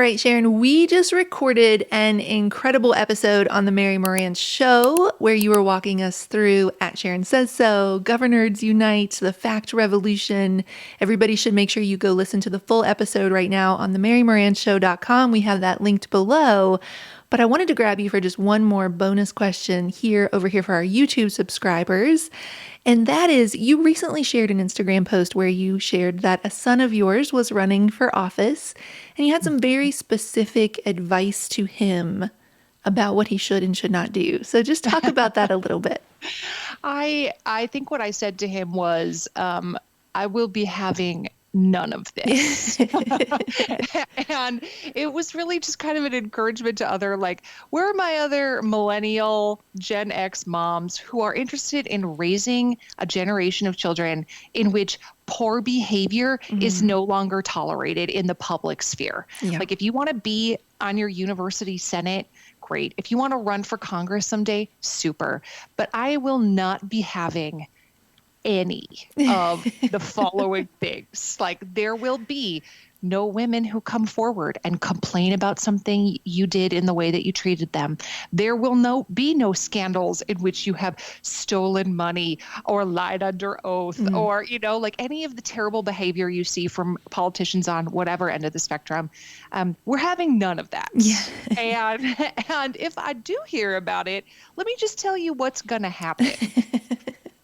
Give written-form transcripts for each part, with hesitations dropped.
right, Sharon, we just recorded an incredible episode on the Mary Marantz Show where you were walking us through At Sharon Says So, Governors Unite, the Fact Revolution. Everybody should make sure you go listen to the full episode right now on the MaryMarantzShow.com. We have that linked below. But I wanted to grab you for just one more bonus question over here for our YouTube subscribers. And that is, you recently shared an Instagram post where you shared that a son of yours was running for office, and you had some very specific advice to him about what he should and should not do. So just talk about that a little bit. I think what I said to him was, I will be having none of this. And it was really just kind of an encouragement to where are my other millennial Gen X moms who are interested in raising a generation of children in which poor behavior is no longer tolerated in the public sphere. Yeah. Like if you want to be on your university senate, great. If you want to run for Congress someday, super. But I will not be having any of the following things. Like there will be no women who come forward and complain about something you did in the way that you treated them. There will be no scandals in which you have stolen money or lied under oath or, any of the terrible behavior you see from politicians on whatever end of the spectrum. We're having none of that. Yeah. And if I do hear about it, let me just tell you what's going to happen.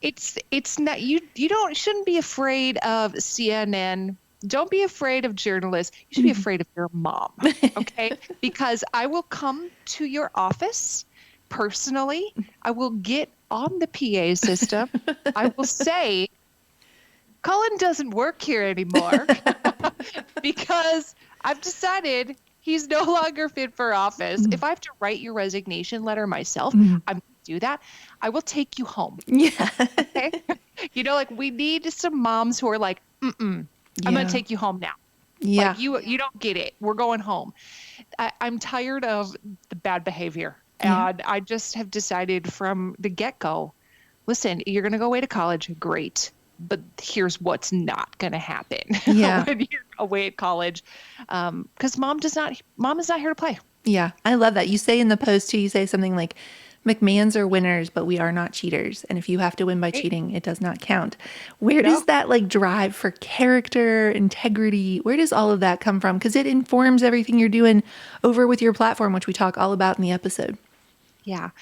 It's not shouldn't be afraid of CNN. Don't be afraid of journalists. You should be afraid of your mom. Okay? Because I will come to your office personally. I will get on the PA system. I will say, Cullen doesn't work here anymore because I've decided he's no longer fit for office. If I have to write your resignation letter myself, I'm do that. I will take you home. Yeah. Okay. We need some moms who are like, I'm going to take you home now. Yeah. Like, you don't get it. We're going home. I'm tired of the bad behavior. And I just have decided from the get-go, listen, you're going to go away to college. Great. But here's what's not going to happen when you're away at college. Because mom is not here to play. Yeah. I love that. You say in the post too, you say something like, McMahons are winners, but we are not cheaters. And if you have to win by cheating, it does not count. Where does that drive for character, integrity? Where does all of that come from? Because it informs everything you're doing over with your platform, which we talk all about in the episode. Yeah.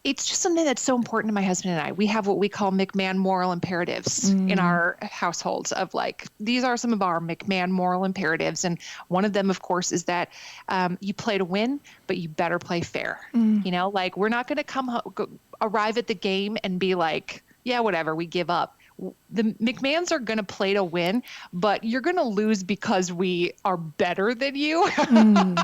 It's just something that's so important to my husband and I. We have what we call McMahon moral imperatives in our households of these are some of our McMahon moral imperatives. And one of them, of course, is that you play to win, but you better play fair. We're not going to arrive at the game and be like, yeah, whatever, we give up. The McMahons are going to play to win, but you're going to lose because we are better than you and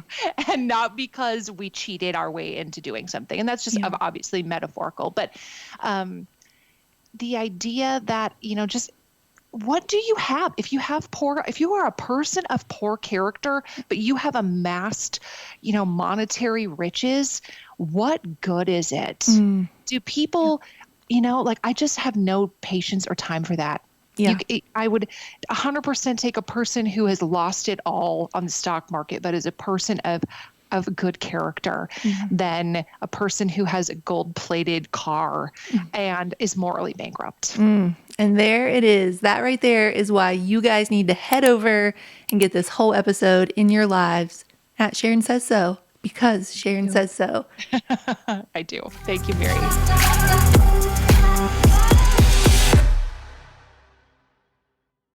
not because we cheated our way into doing something. And that's just obviously metaphorical. But the idea that, just what do you have? If you are a person of poor character, but you have amassed, monetary riches, what good is it? Do people... I just have no patience or time for that. Yeah. I would 100% take a person who has lost it all on the stock market, but is a person of good character than a person who has a gold-plated car and is morally bankrupt. And there it is. That right there is why you guys need to head over and get this whole episode in your lives at Sharon Says So, because Sharon says so. I do. Thank you, Mary.